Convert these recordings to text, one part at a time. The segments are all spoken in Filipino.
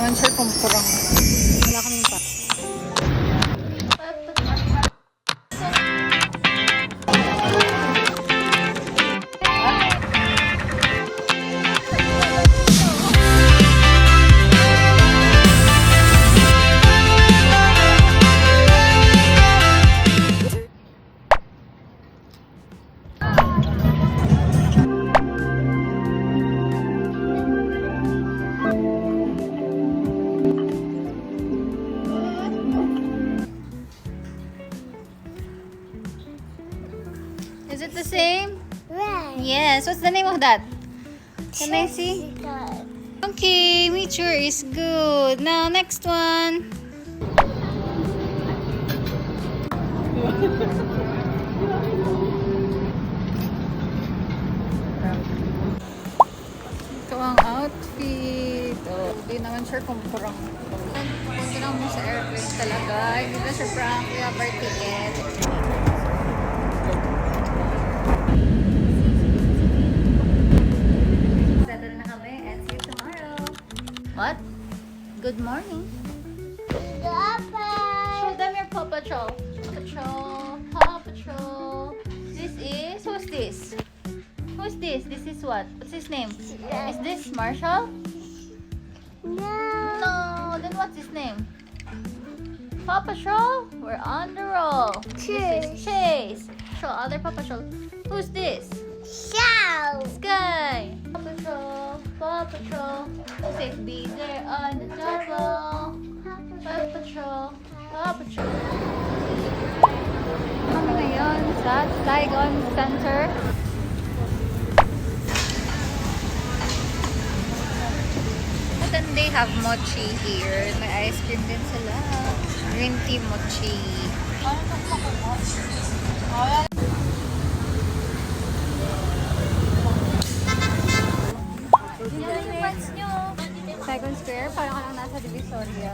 naman sure kung kurang. Wala kaming pa. Is it the same? Right. Yes. What's the name of that? Can I see? Okay, nature is good. Now, next one. Ito ang outfit. Oh, hindi naman sure kung prank. Punta lang mo sa airplane talaga. Hindi na siya prank. We have our ticket. Settle na kami and see you tomorrow. What? Good morning. Show them your Paw Patrol. Paw Patrol. Paw Patrol. This is... Who's this? Who's this? This is what? What's his name? Is this Marshall? No. No. Then what's his name? Paw Patrol? We're on the roll. This is Chase. Show other Paw Patrol. Who's this? Show. Sky. Paw Patrol. Paw Patrol. Safe be there on the double. Paw Patrol. Paw Patrol. Kami ngayon sa Saigon Center. Then they have mochi here. May ice cream din sila. Green tea mochi. Yan yung friends nyo. Saigon Square, parang ka lang nasa Divisoria.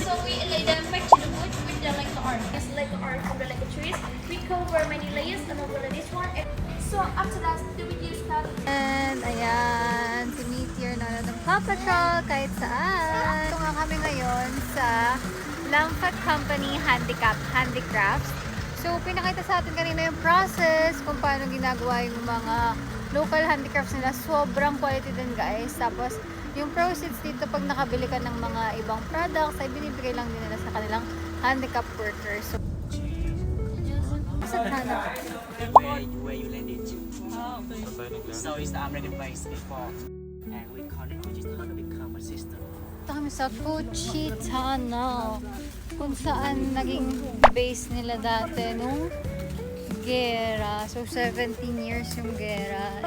So we lay them back to the wood with the like the arm. Just like the arm over like the trees. We cover many layers and over this one. And so after that, the video started. And ayan, to meet your nanonood ng Paw Patrol kahit saan. Ito nga kami ngayon sa Lampat Company Handicrafts. So, pinakita sa atin kanina yung process kung paano ginagawa yung mga local handicrafts nila. Sobrang quality din guys. Tapos, yung proceeds dito pag nakabili ka ng mga ibang products ay binibigay lang din nila sa kanilang handicap workers. So, sa hanap. Where you landed to. So it's the American base before, and we connect, which is how to become a system. Ito kami sa Puchi Tunnel, kung saan naging base nila dati nung gera. So 17 years yung gera.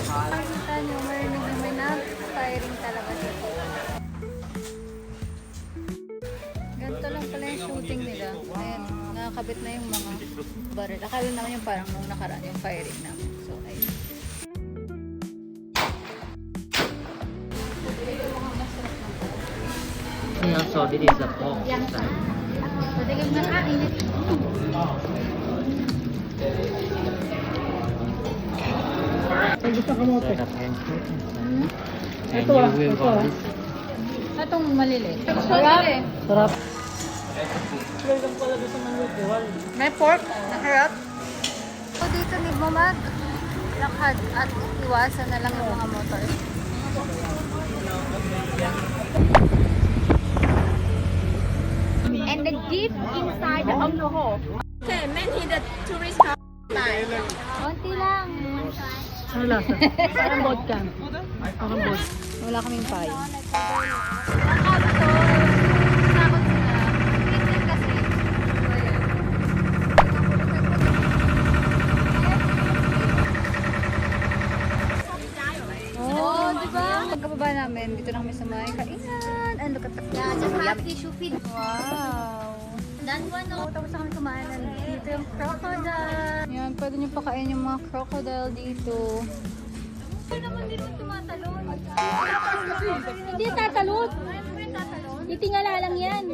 Nakita nyo, may na-firing talaga dito. Ganito lang pala yung shooting nila. Ayan, nakakabit na yung mga barrel. Akala naman yung parang nung nakaraan yung firing namin. So, ayun. Yeah, so this is the pork side. Pwede na kainit. So the pan cook and you will want this. Itong maliliit. Sarap. Sarap. May pork na harap. So dito ni mo lakad at iwasan na lang yung mga motor. And the deep inside of the hole. Okay, many the tourists come. Konti lang. Ano lasa? Parang vodka. Parang vodka. Wala kaming payo. Oh, di ba? Pagkababa namin, dito na kami sa may kainan. And look at the Yeah, just have tissue feed. Wow. That one, no. Tapos na kami kumain na dito yung crocodile. Yan, pwede nyo pakain yung mga crocodile dito. Ano naman din mo tumatalon? Hindi tatalon. Titingala lang yan.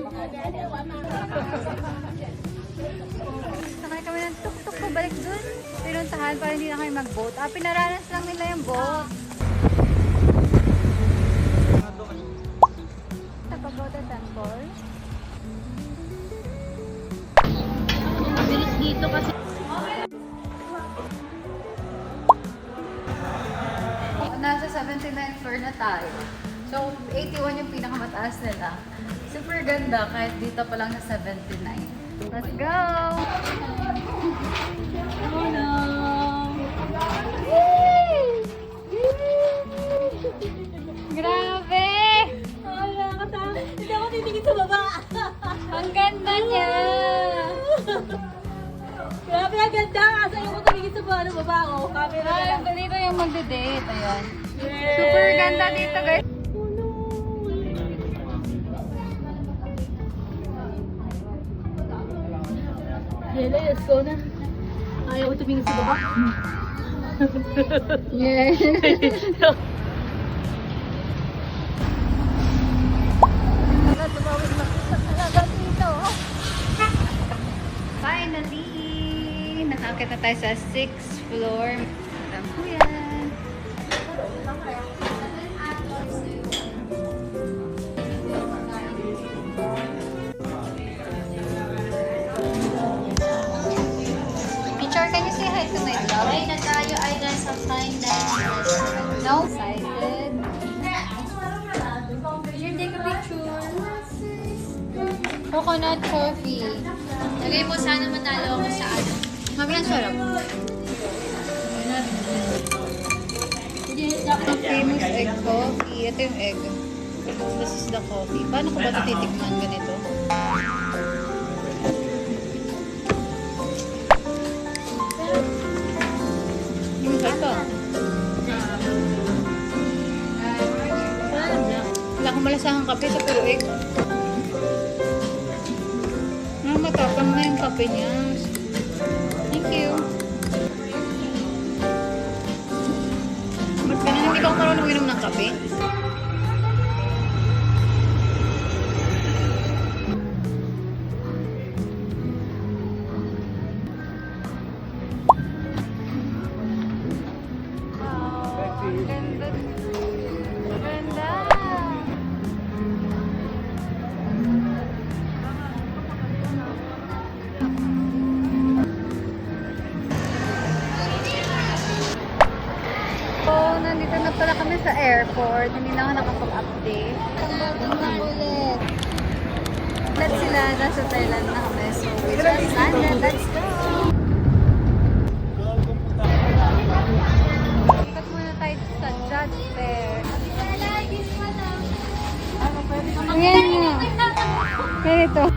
Sakay kami ng tuk-tuk pabalik dun. Pinuntahan para hindi na kami mag-boat. Pinaranas lang nila yung boat. Sa Pagoda Temple. Bilis dito kasi. Nasa 79th floor na tayo. So, 81 yung pinakamataas nila. Super ganda kahit dito pa lang sa 79. Let's go! Oh no! Grabe! Hindi ako titigil sa baba. Ang ganda niya! Grabe ang ganda. Kasi yung tumigil sa baba ko. Camera na lang. Dito yung magde-date. Ayan. Super ganda dito, guys. Yela, let's go na. Ayaw ko tumingin sa baba. Yeah. Finally! Nakakit na tayo sa 6th floor. Alam ko yan. Teacher, can you say hi to my vlog? Ay, na tayo ay nasa fine dining restaurant. No? Excited. Here, take a picture. Coconut coffee. Lagay mo sana manalo ako sa ano. Mami, ang sarap. Famous egg coffee. Ito yung egg. This is the coffee. Paano ko ba ito titikman ganito? Yung ito. Wala akong malasahang kape sa puro egg. Matapang na yung kape niya. Thank you. Ba't ganun? Hindi ka ako marunong uminom ng kape? Ganda. Ganda. So, nandito na pala kami sa airport. Hindi na ako nakapag-update. Tingnan ulit. Let's sila, nasa Thailand na kami. So, we just landed. Let's go! Ikat muna tayo sa Judge Fair. Ayan nga. Ganito.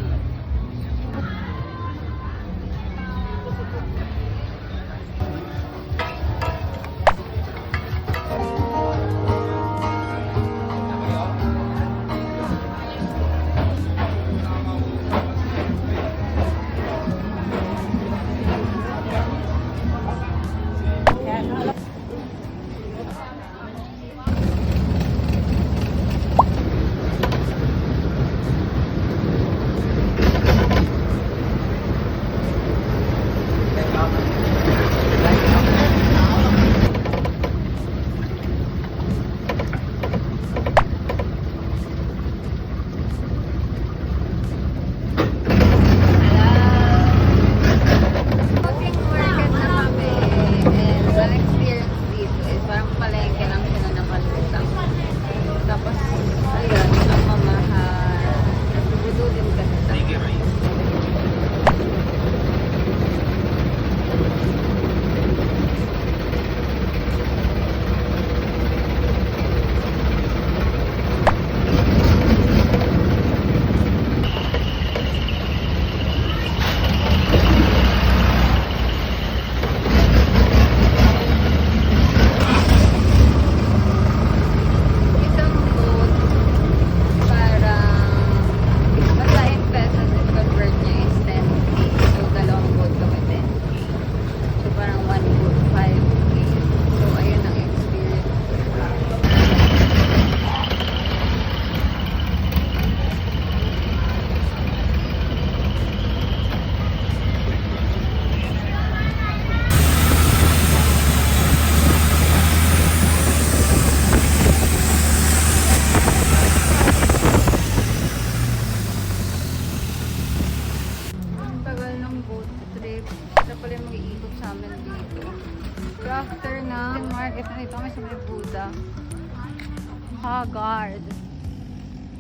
Haggard.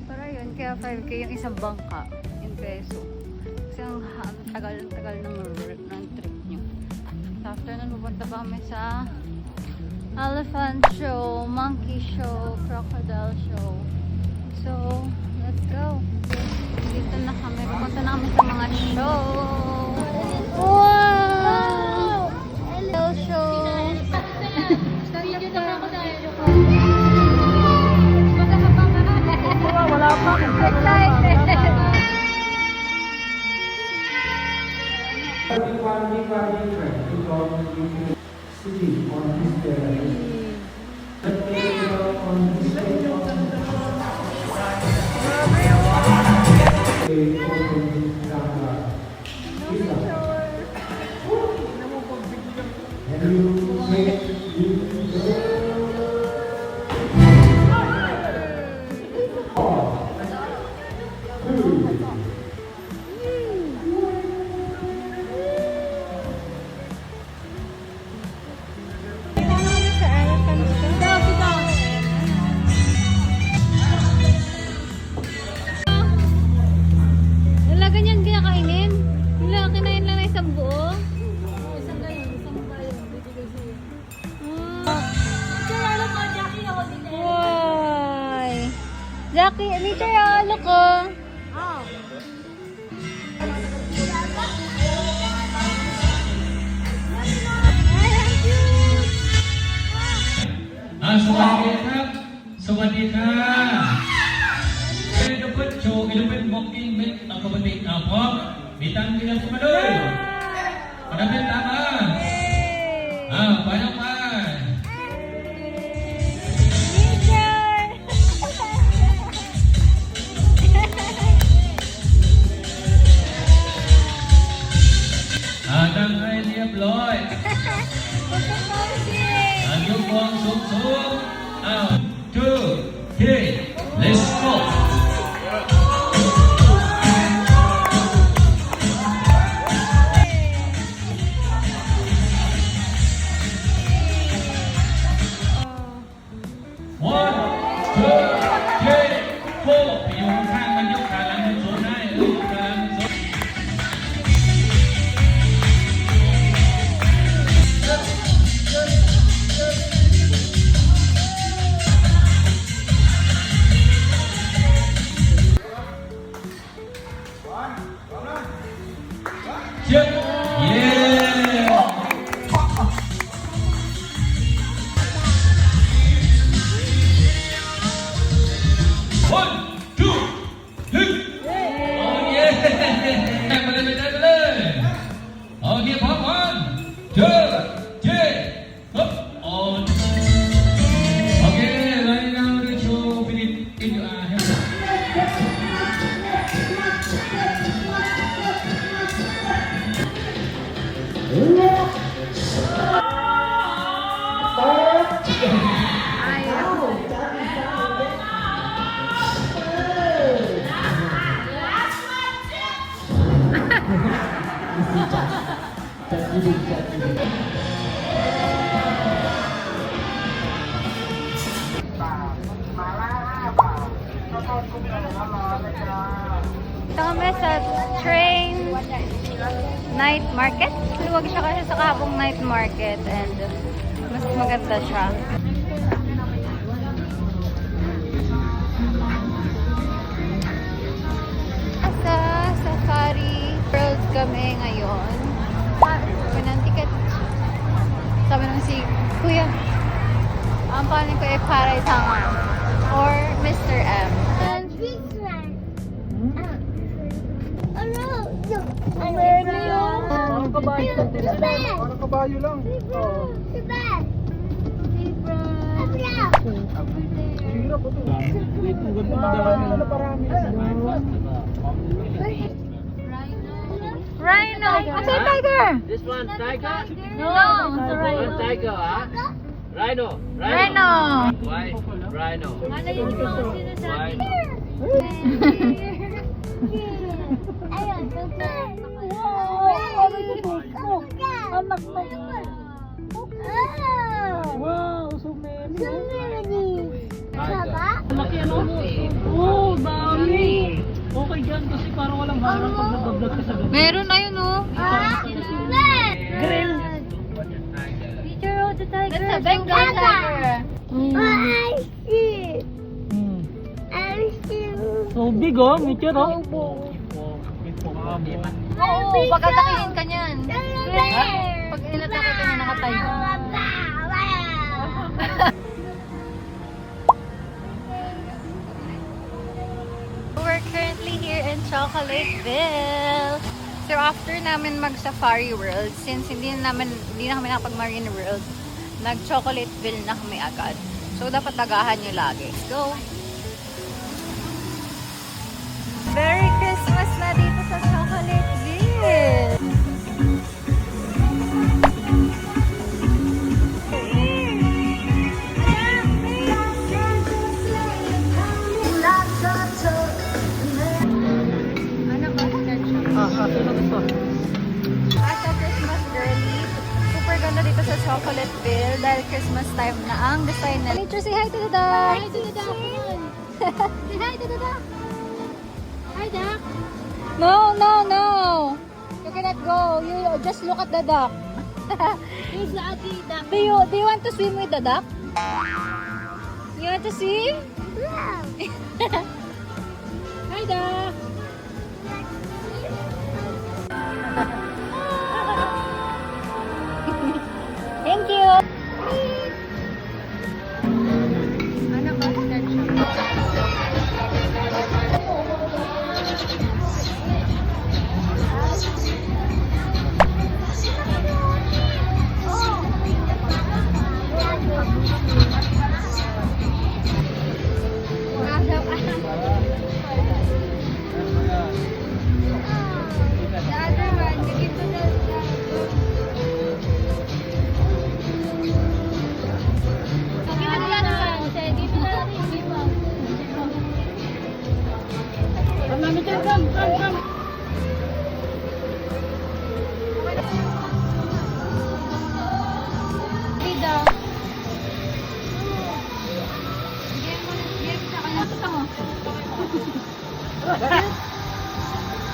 Pero yun, kaya 5K yung isang bangka in peso. Kasi ang tagal ng trip nyo. After nun, pupunta pa kami sa elephant show, monkey show, crocodile show. So, let's go. Dito na kami. Pupunta na kami sa mga show. Wow! Hello, show. Video na ako dahil. Wala pa. Excited. Sitting on his terrace. The player on his and you make Wala ganyan kinakainin. Wala, kinain lang na isang buo. Isang ganun, isang bayan. Bibigay sa'yo. Kaya alam ko, Jackie, ako din eh. Why? Jackie, Mitchell, halo ko. Ah, สวัสดีครับ สวัสดีค่ะเอ็นดูเปิดโชว์เอ็นดูเป็นบ็อกกิ้งเป็นอัลกอริทึมพร้อมมีตังค์มีเงินมาเลยมาเป็นตามมาไปน้องไปตั้งให้เรียบร้อยยกวางสูงสูงtwo three let's go one two three four ไปอยู่ข้างมันยกขาหลังขึ้นสูงได้ยกขาหลังขึ้นสูงเย้เย้ one two three โอ้เย้ไปเลยโอเคพร้อม one two three ปุ๊บโอ้โอเค right now the show finish in your hand Ito kami sa train night market. Luwag siya kasi sa kabong night market and mas maganda siya. Sa Safari Road kami ngayon. Sabi ng ticket. Sabi nung si Kuya, ang panin ko ay Paray Tanga or Mr. M. Parang kabayo lang. Oo. Hirap ito. Ang ganda madami. Parami. Rhino! Kasi tiger! This one tiger? No, it's a rhino. One tiger, huh? Rhino. Rhino! Why? Rhino. Ano yung mga Why? sinasabi? Ayun, Anak mo. Wow, so many. ano mo eh. Oo, dami. Okay dyan kasi parang walang harang pag nag-vlog ka sa gabi. Meron ayun oh. Grill. Picture of the tiger. That's a Bengal tiger. So big oh, mature oh. Oo, pagkatakihin ka niyan. Pag inatake ka niya, nakatayo. We're currently here in Chocolateville. So after namin mag-Safari World, since hindi na kami nakapag-Marine World, nag-Chocolateville na kami agad. So dapat tagahan nyo lagi. Let's go! Merry Christmas na dito sa Chocolateville! Ano ba? Kasi na gusto. As a Christmas girly, super ganda dito sa Chocolateville dahil Christmas time na ang design na. Nature, say hi to the dog! Hi to the duck. Say hi to the duck. Hi, duck. No, no, no! You cannot go. You just look at the duck. Here's the ugly duck. Do you want to swim with the duck? You want to swim? Hi, duck. Thank you! Ano ba?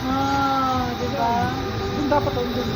Oh, diba? Doon dapat ang dun.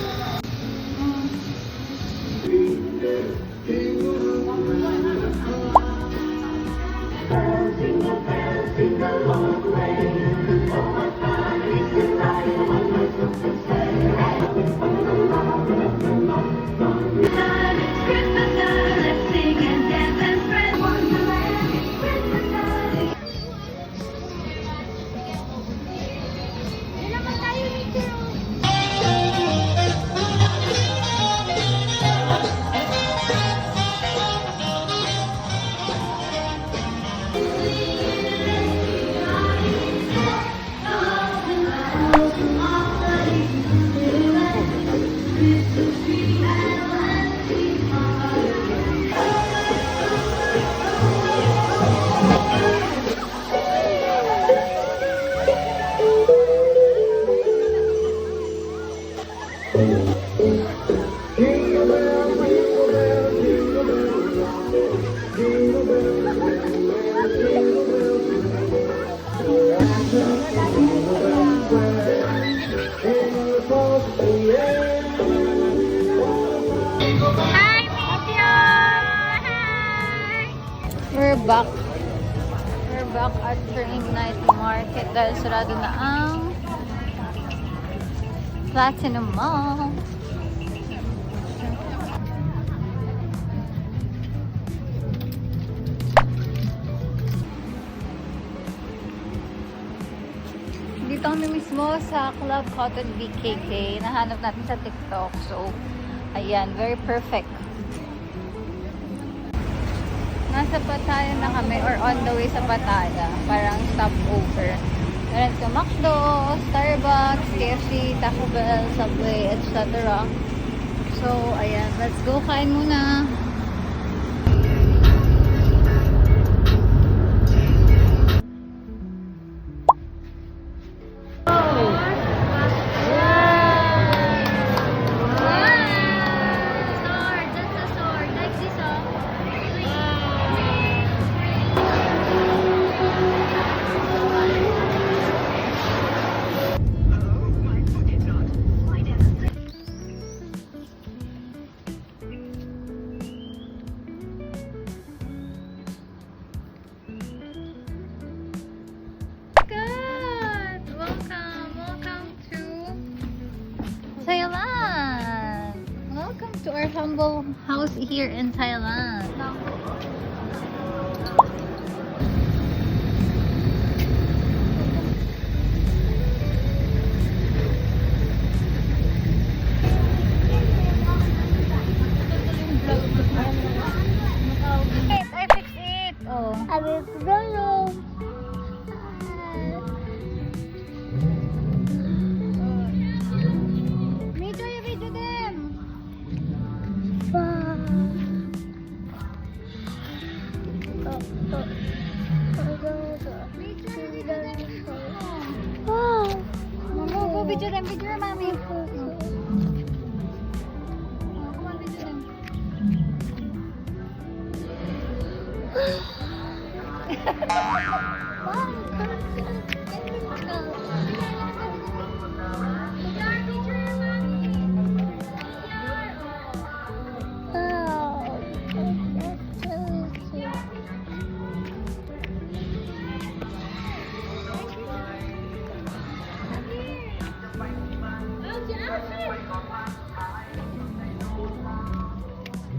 We're back. We're back at Train Night Market dahil sarado na ang Platinum Mall. Dito kami mismo sa Club Cotton BKK. Nahanap natin sa TikTok. So, ayan, very perfect. Nasa Pattaya na kami or on the way sa Pattaya. Parang stopover. Meron sa McDo, Starbucks, KFC, Taco Bell, Subway, etc. So, ayan. Let's go. Kain muna. our humble house here in Thailand. I fix it. Oh. I will go. Video, you video them. Wow. Go video them. Video your mommy. Oh, come on, video them.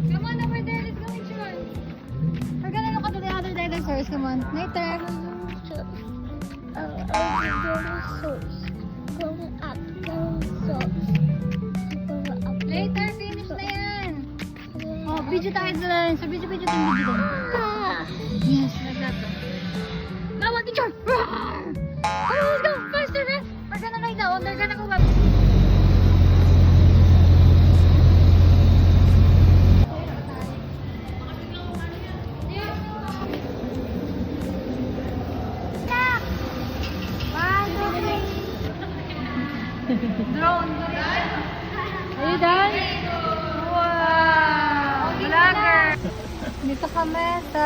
Come on over there. Let's go picture. We're gonna look at the other dinosaurs. Come on. Later. Later, finish na yan. Oh, video tayo dala. So, video din. Yes, like that. Now, one picture. Roar! Oh, let's go. Faster, man. We're gonna lie down. They're gonna go up. Drone. Are you done? Wow! Vlogger! Dito kami sa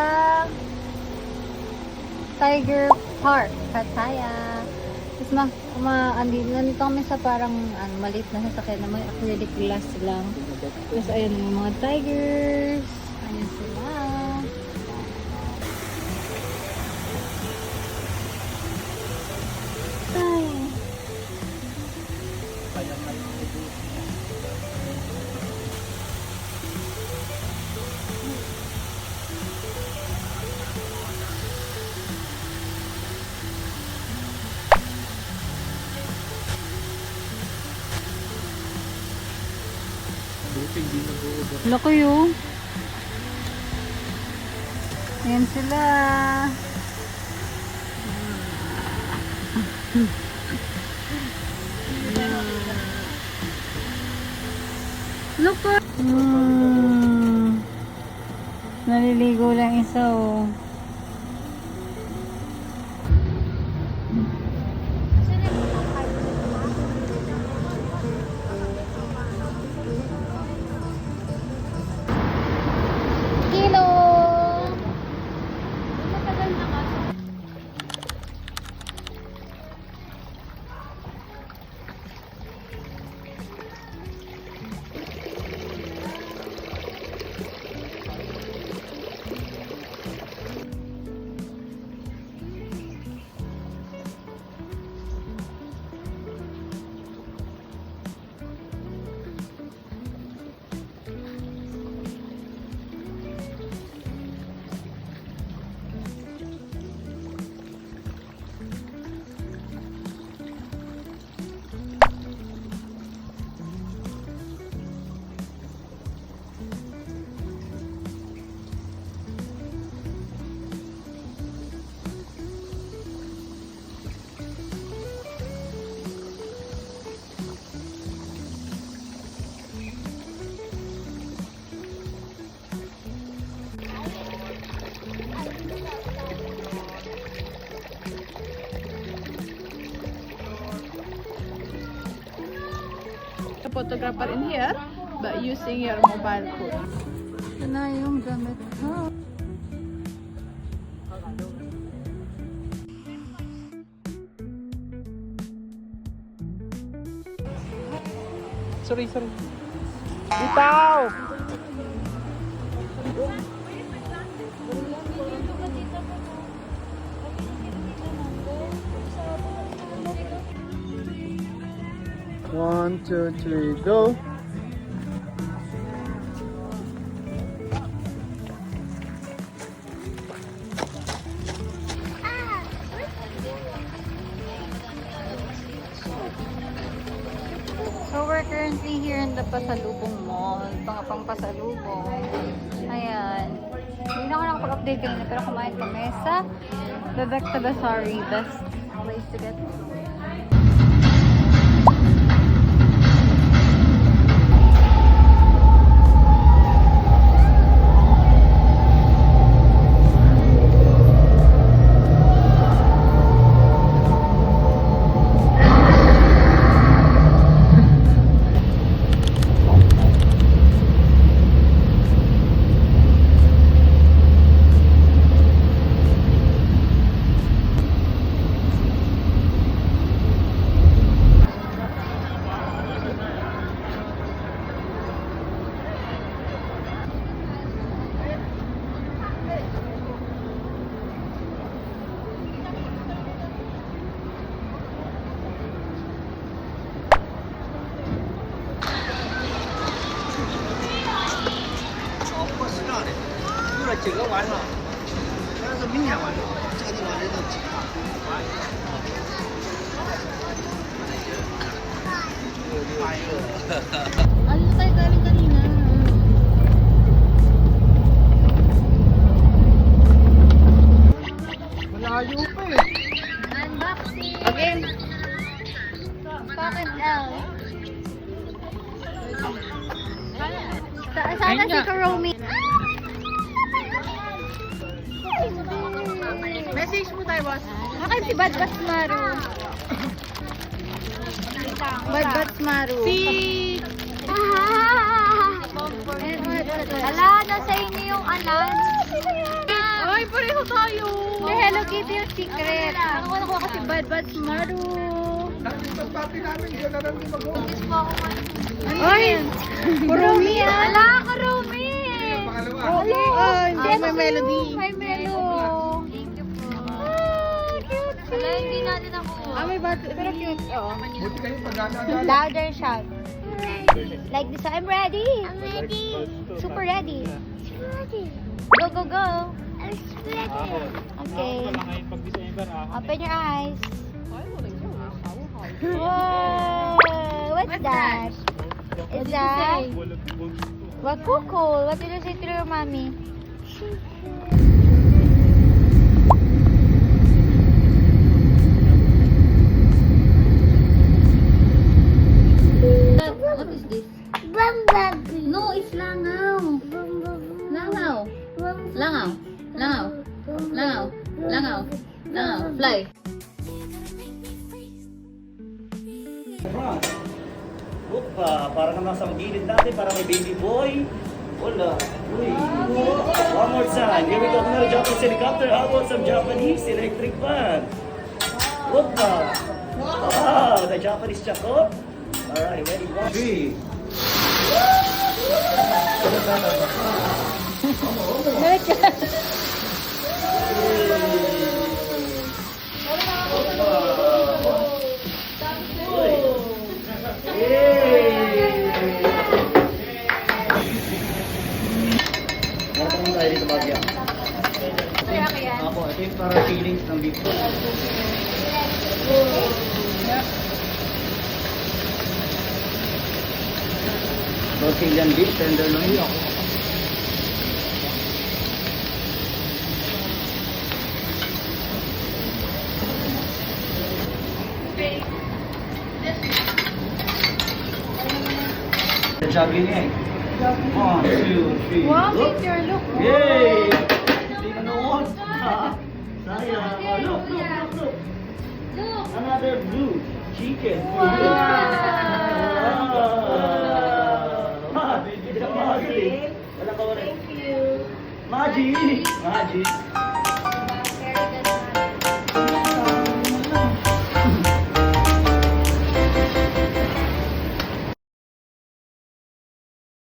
Tiger Park, Pattaya. Tapos nandito kami sa parang maliit na sasakyan na may acrylic glass lang. Tapos ayun yung mga tigers. Ayun sila. Ay. Laki yun. Ayan sila. Look po. Naliligo lang isa oh. Kilo. Photographer in here, but using your mobile phone. Ito na yung damit ko. Sorry. Bitaw! One, two, three, go. So we're currently here in the Pasalubong Mall. Pang pasalubong. Ayan. Hindi na ako nakapag-update kanina pero kumain kami sa Bebek Tabasari. Best place to get food. Ano tayo galing kanina? Malayo pa eh. Unboxing! Again. Pocket L. Sana si Karomi. Message mo tayo, boss. Akin si Bad Bats Maru. Bad Bats Maru. Ala, nasa inyo yung anan. Ay, pareho tayo. May Hello Kitty yung secret. Ako nakuha ko si Bad Bats Maru. Ay, Karomi, ala, Karomi. hindi, may melody. May melo. Thank you po. Cute. Ala, hindi natin ako. May battery. Pero cute. Oo. Louder shout. Like this, I'm ready. I'm ready. Super ready. Go, go, go. I'm ready. Okay. Open your eyes. Whoa! What's that? Is that? What cool? What did you say to your mommy? What is this? No, it's langaw. Langaw. Langaw. Langaw. Langaw. Langaw. Langaw. Fly. Opa, para naman sa gilid natin, para may baby boy. Wala. Uy. One more time. Here we go. Another Japanese helicopter. How about some Japanese electric fan? Opa. Wow, the Japanese chako. Alright, ready? 1, 3. Ako, ito yung para feelings ng beef. Brazilian beef, tenderloin ako. Jogging eh. 1, 2, 3. Wow, Look. picture. Look. Yay! Hindi ka noon. Sayang. Oh, look. Another blue chicken. Wow. Thank you. Thank you. Maji.